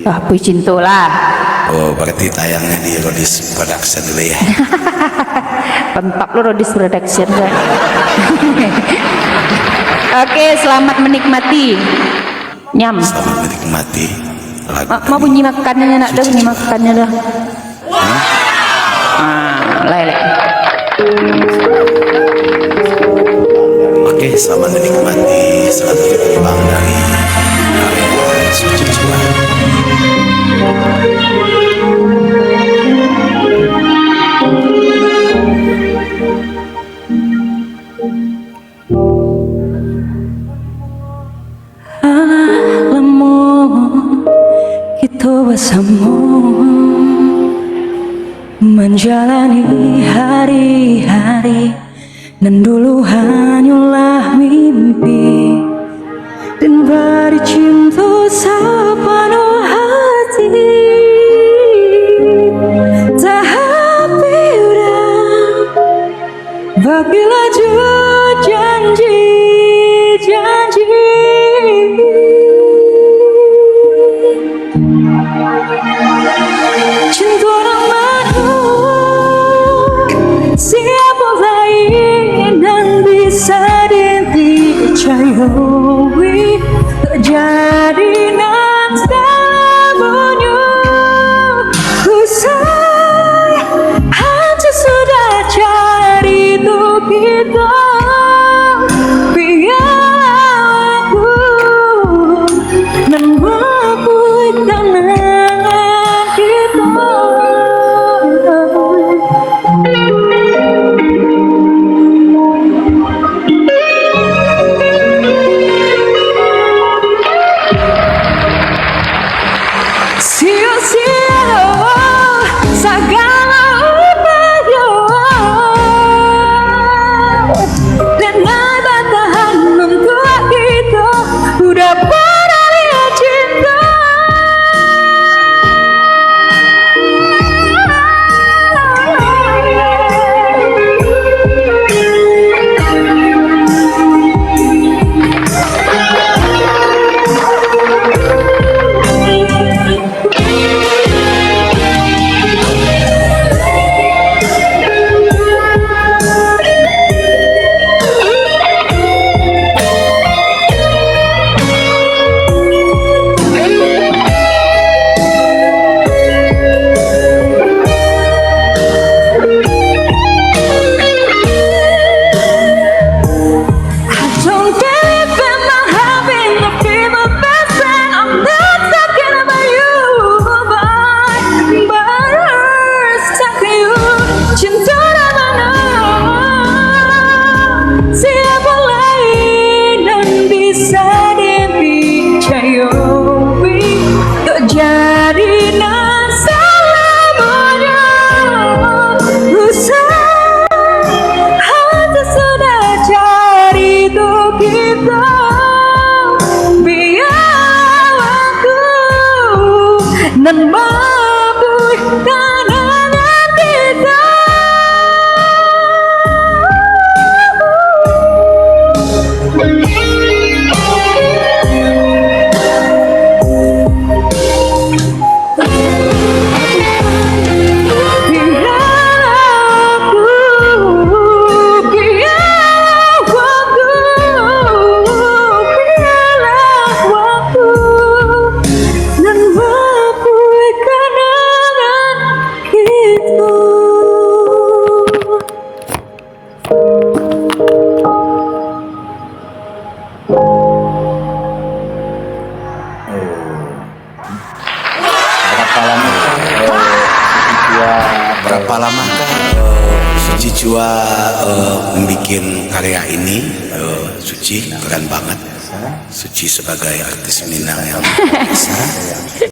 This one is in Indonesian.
Ah, puicin tuh lah. Oh, berarti tayangnya di Rodis Production dulu ya. Pentap lo Rodis Production kan. Oke, selamat menikmati. Nyam. Selamat menikmati lagu. Mau bunyi makannya nak dah, bunyi makannya dah. Lele. Oke, selamat menikmati selalu terbang dari karya Suci Jua. Kita bersama menjalani hari-hari, dan dulu hanyalah mimpi, dan beri cinta sepenuh hati. Tapi udah bagilah janji-janji. Cinta namaku, siapa lain yang bisa dipercayai, terjadi dan selamanya. Usai hanya sudah cari untuk kita, biar aku membuat kenangan kita. Sia-sia segala upaya dengan bertahan untuk kita, udah pernah lihat cinta. Dan mabuk kenangan kita. Berapa lamakah Suci Jua membuat karya ini? Suci keren banget. Suci sebagai artis Minang yang besar.